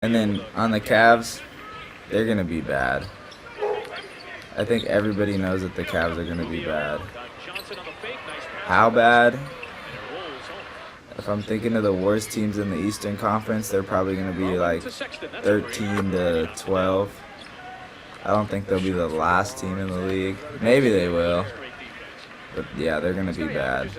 And then on the Cavs, they're going to be bad. I think everybody knows that the Cavs are going to be bad. How bad? If I'm thinking of the worst teams in the Eastern Conference, they're probably going to be like 13 to 12. I don't think they'll be the last team in the league. Maybe they will. But yeah, they're going to be bad.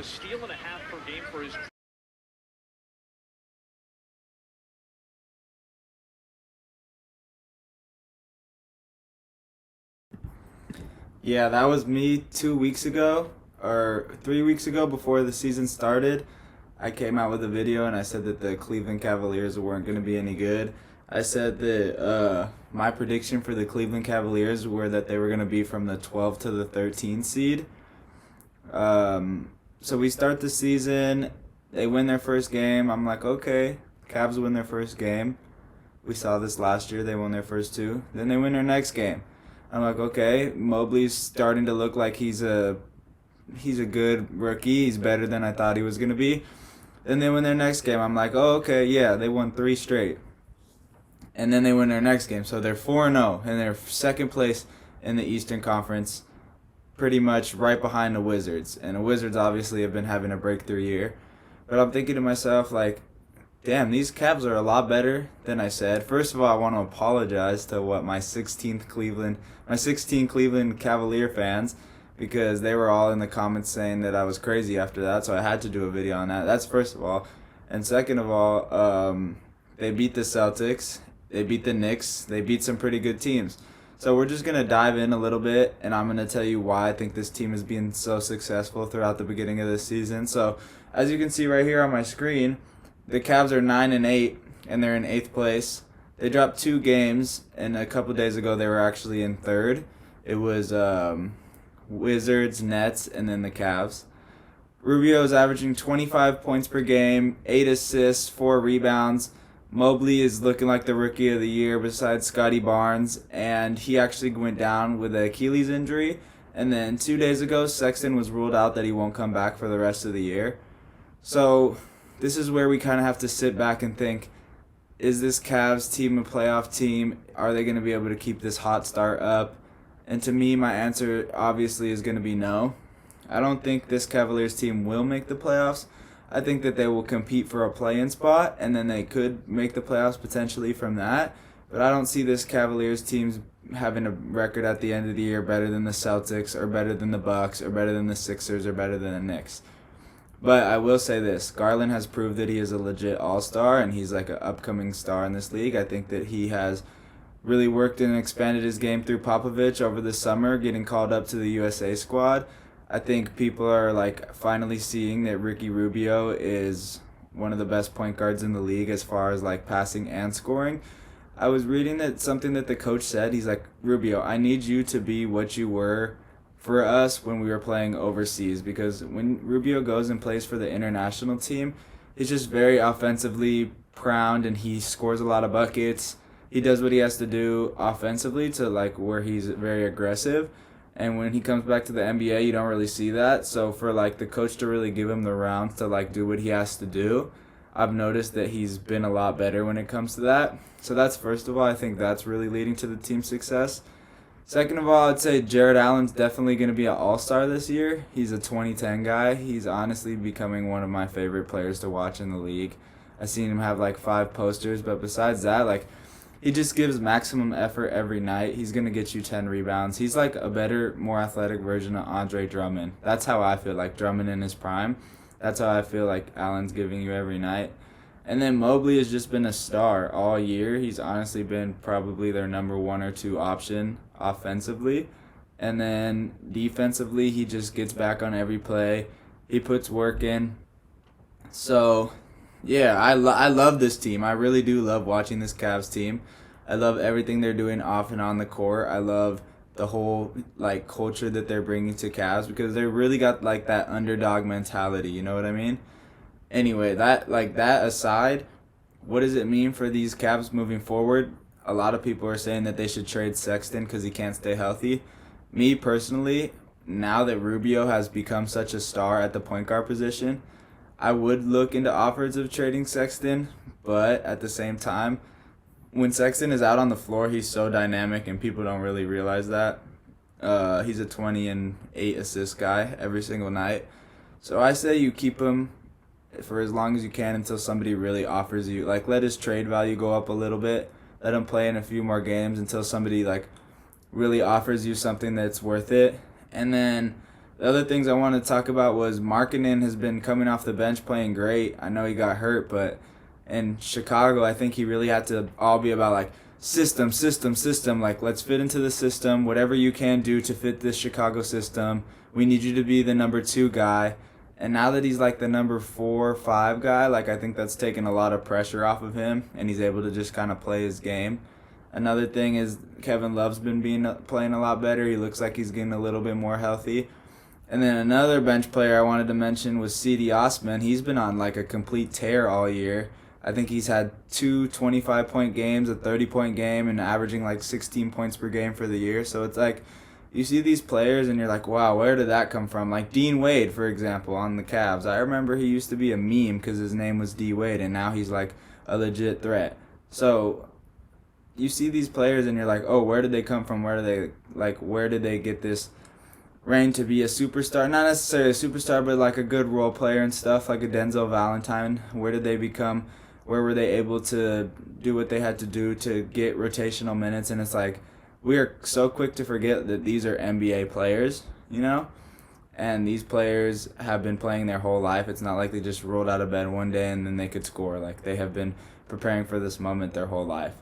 Yeah, that was me 2 weeks ago or 3 weeks ago before the season started. I came out with a video and I said that the Cleveland Cavaliers weren't going to be any good. I said that my prediction for the Cleveland Cavaliers were that they were going to be from the 12 to the 13 seed. So we start the season. They win their first game. I'm like, okay, Cavs win their first game. We saw this last year. They won their first two. Then they win their next game. I'm like, okay, Mobley's starting to look like he's a good rookie. He's better than I thought he was gonna be. Then they win their next game. I'm like, oh, okay, yeah, they won 3 straight. And then they win their next game. So they're 4-0 and they're second place in the Eastern Conference, pretty much right behind the Wizards. And the Wizards obviously have been having a breakthrough year. But I'm thinking to myself, like, damn, these Cavs are a lot better than I said. First of all, I want to apologize to my 16 Cleveland Cavalier fans, because they were all in the comments saying that I was crazy after that, so I had to do a video on that. That's first of all. And second of all, they beat the Celtics, they beat the Knicks, they beat some pretty good teams. So we're just going to dive in a little bit, and I'm going to tell you why I think this team is being so successful throughout the beginning of this season. So as you can see right here on my screen, the Cavs are 9-8, and they're in 8th place. They dropped 2 games, and a couple days ago they were actually in 3rd. It was Wizards, Nets, and then the Cavs. Rubio is averaging 25 points per game, 8 assists, 4 rebounds. Mobley is looking like the rookie of the year besides Scotty Barnes, and he actually went down with an Achilles injury. And then 2 days ago, Sexton was ruled out that he won't come back for the rest of the year. So this is where we kind of have to sit back and think, is this Cavs team a playoff team? Are they going to be able to keep this hot start up? And to me, my answer obviously is going to be no. I don't think this Cavaliers team will make the playoffs. I think that they will compete for a play-in spot, and then they could make the playoffs potentially from that. But I don't see this Cavaliers team having a record at the end of the year better than the Celtics or better than the Bucks or better than the Sixers or better than the Knicks. But I will say this, Garland has proved that he is a legit all-star, and he's like an upcoming star in this league. I think that he has really worked and expanded his game through Popovich over the summer, getting called up to the USA squad. I think people are like finally seeing that Ricky Rubio is one of the best point guards in the league as far as like passing and scoring. I was reading that something that the coach said. He's like, Rubio, I need you to be what you were for us when we were playing overseas, because when Rubio goes and plays for the international team, he's just very offensively proud and he scores a lot of buckets. He does what he has to do offensively to like where he's very aggressive. And when he comes back to the NBA, you don't really see that. So for like the coach to really give him the rounds to like do what he has to do, I've noticed that he's been a lot better when it comes to that. So that's first of all, I think that's really leading to the team's success. Second of all, I'd say Jared Allen's definitely going to be an all-star this year. He's a 2010 guy. He's honestly becoming one of my favorite players to watch in the league. I've seen him have like 5 posters, but besides that, like he just gives maximum effort every night. He's going to get you 10 rebounds. He's like a better, more athletic version of Andre Drummond. That's how I feel like Drummond in his prime. That's how I feel like Allen's giving you every night. And then Mobley has just been a star all year. He's honestly been probably their number 1 or 2 option offensively. And then defensively, he just gets back on every play. He puts work in. So, yeah, I love this team. I really do love watching this Cavs team. I love everything they're doing off and on the court. I love the whole like culture that they're bringing to Cavs, because they really got like that underdog mentality, you know what I mean? Anyway, that aside, what does it mean for these Cavs moving forward? A lot of people are saying that they should trade Sexton because he can't stay healthy. Me personally, now that Rubio has become such a star at the point guard position, I would look into offers of trading Sexton, but at the same time, when Sexton is out on the floor, he's so dynamic, and people don't really realize that. He's a 20 and 8 assist guy every single night. So I say you keep him for as long as you can until somebody really offers you. Like, let his trade value go up a little bit. Let him play in a few more games until somebody, like, really offers you something that's worth it. And then the other things I wanted to talk about was Markkanen has been coming off the bench playing great. I know he got hurt, but in Chicago, I think he really had to all be about, like, system. Like, let's fit into the system. Whatever you can do to fit this Chicago system. We need you to be the number 2 guy. And now that he's like the number 4 or 5 guy, like, I think that's taken a lot of pressure off of him, and he's able to just kind of play his game. Another thing is Kevin Love's been playing a lot better. He looks like he's getting a little bit more healthy. And then another bench player I wanted to mention was C.D. Osman. He's been on like a complete tear all year. I think he's had 2 25-point games, a 30-point game, and averaging like 16 points per game for the year. So it's like, you see these players and you're like, wow, where did that come from? Like Dean Wade, for example, on the Cavs. I remember he used to be a meme because his name was D Wade, and now he's like a legit threat. So you see these players and you're like, oh, where did they come from? Where did they get this reign to be a superstar? Not necessarily a superstar, but like a good role player and stuff, like a Denzel Valentine. Where did they become? Where were they able to do what they had to do to get rotational minutes? And it's like, we are so quick to forget that these are NBA players, you know? And these players have been playing their whole life. It's not like they just rolled out of bed one day and then they could score. Like, they have been preparing for this moment their whole life.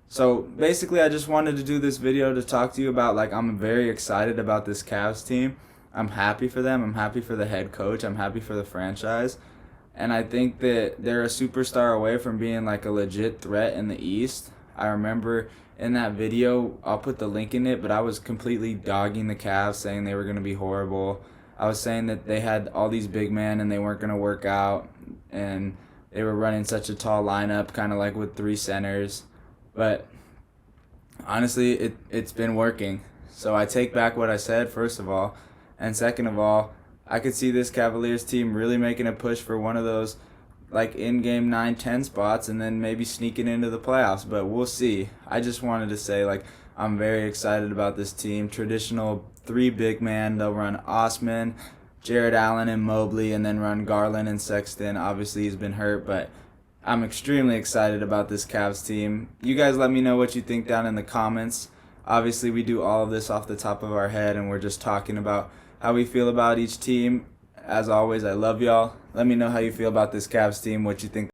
So basically, I just wanted to do this video to talk to you about, like, I'm very excited about this Cavs team. I'm happy for them. I'm happy for the head coach. I'm happy for the franchise. And I think that they're a superstar away from being like a legit threat in the East. I remember in that video, I'll put the link in it, but I was completely dogging the Cavs, saying they were going to be horrible. I was saying that they had all these big men and they weren't going to work out, and they were running such a tall lineup, kind of like with 3 centers. But honestly, it's been working. So I take back what I said, first of all. And second of all, I could see this Cavaliers team really making a push for one of those like in-game 9-10 spots and then maybe sneaking into the playoffs. But we'll see. I just wanted to say, like, I'm very excited about this team. Traditional 3 big man. They'll run Osman, Jared Allen, and Mobley, and then run Garland and Sexton. Obviously, he's been hurt, but I'm extremely excited about this Cavs team. You guys let me know what you think down in the comments. Obviously, we do all of this off the top of our head, and we're just talking about how we feel about each team. As always, I love y'all. Let me know how you feel about this Cavs team, what you think.